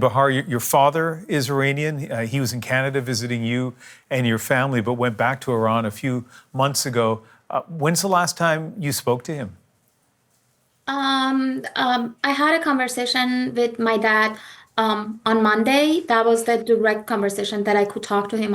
Bahar, your father is Iranian. He was in Canada visiting you and your family, but went back to Iran a few months ago. When's the last time you spoke to him? I had a conversation with my dad on Monday. That was the direct conversation that I could talk to him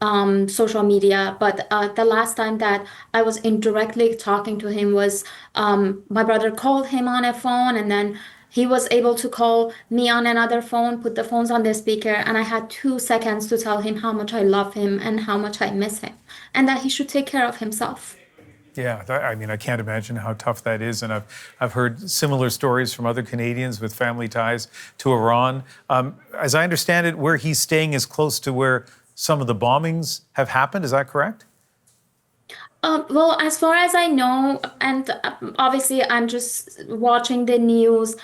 on social media. But the last time that I was indirectly talking to him was my brother called him on a phone, and then he was able to call me on another phone, put the phones on the speaker, and I had 2 seconds to tell him how much I love him and how much I miss him, and that he should take care of himself. Yeah, I mean, I can't imagine how tough that is. And I've heard similar stories from other Canadians with family ties to Iran. As I understand it, where he's staying is close to where some of the bombings have happened. Is that correct? Well, as far as I know, and obviously I'm just watching the news,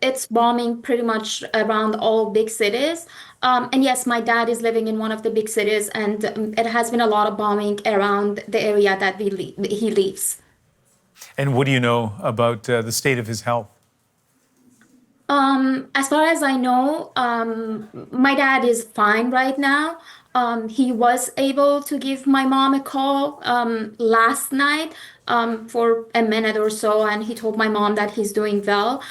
it's bombing pretty much around all big cities. And yes, my dad is living in one of the big cities, and it has been a lot of bombing around the area that he lives. And what do you know about the state of his health? As far as I know, my dad is fine right now. He was able to give my mom a call last night for a minute or so, and he told my mom that he's doing well.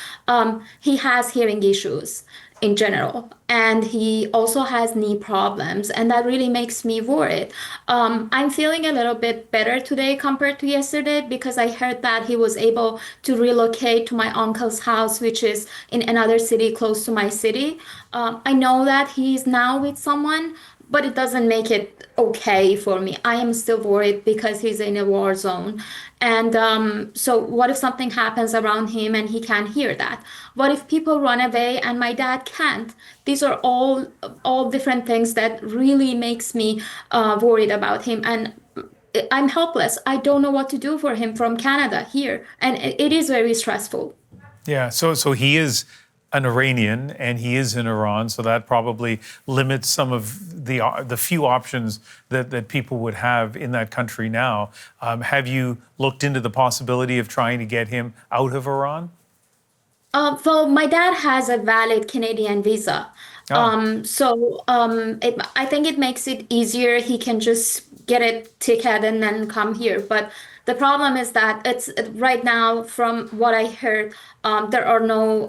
He has hearing issues in general, and he also has knee problems, and that really makes me worried. I'm feeling a little bit better today compared to yesterday because I heard that he was able to relocate to my uncle's house, which is in another city close to my city. I know that he's now with someone, but it doesn't make it okay for me. I am still worried because he's in a war zone. And so, what if something happens around him and he can't hear that? What if people run away and my dad can't? These are all different things that really makes me worried about him. And I'm helpless. I don't know what to do for him from Canada here, and it is very stressful. Yeah, so he is an Iranian and he is in Iran, so that probably limits some of the few options that people would have in that country now. Have you looked into the possibility of trying to get him out of Iran? Well, my dad has a valid Canadian visa. Oh, I think it makes it easier. He can just get a ticket and then come here. But the problem is that it's right now, from what I heard, there are no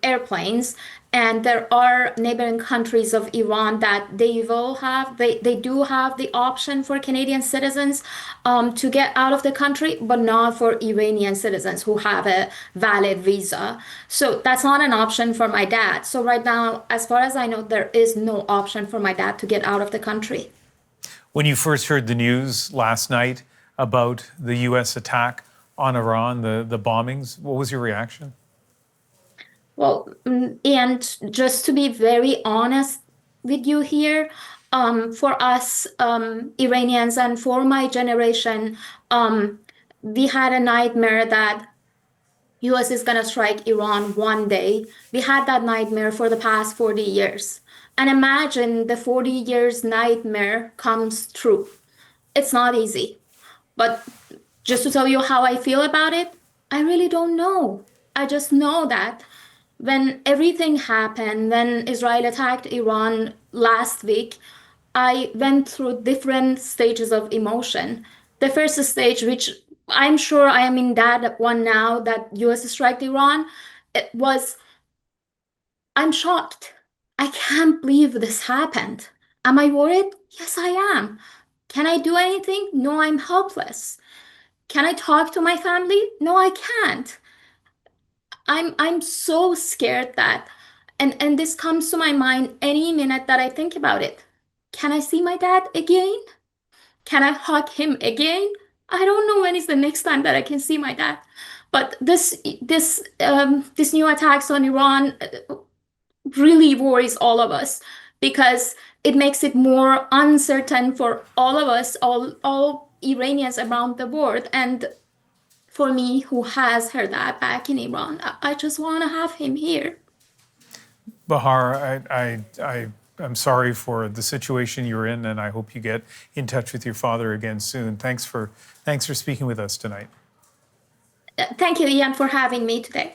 airplanes, and there are neighboring countries of Iran that they do have the option for Canadian citizens to get out of the country, but not for Iranian citizens who have a valid visa. So that's not an option for my dad. So right now, as far as I know, there is no option for my dad to get out of the country. when you first heard the news last night about the U.S. attack on Iran, the bombings, what was your reaction? Well, and just to be very honest with you here, for us Iranians and for my generation, we had a nightmare that US is gonna strike Iran one day. We had that nightmare for the past 40 years. And imagine the 40 years nightmare comes true. It's not easy. But just to tell you how I feel about it, I really don't know. I just know that when everything happened, when Israel attacked Iran last week, I went through different stages of emotion. The first stage, which I'm sure I am in that one now, that US struck Iran, it was, I'm shocked. I can't believe this happened. Am I worried? Yes, I am. Can I do anything? No, I'm helpless. Can I talk to my family? No, I can't. I'm so scared that and this comes to my mind any minute that I think about it. Can I see my dad again? Can I hug him again? I don't know when is the next time that I can see my dad. But this new attacks on Iran really worries all of us because it makes it more uncertain for all of us, all Iranians around the world. And for me, who has her dad back in Iran, I just want to have him here. Bahar, I'm sorry for the situation you're in, and I hope you get in touch with your father again soon. Thanks for speaking with us tonight. Thank you, Ian, for having me today.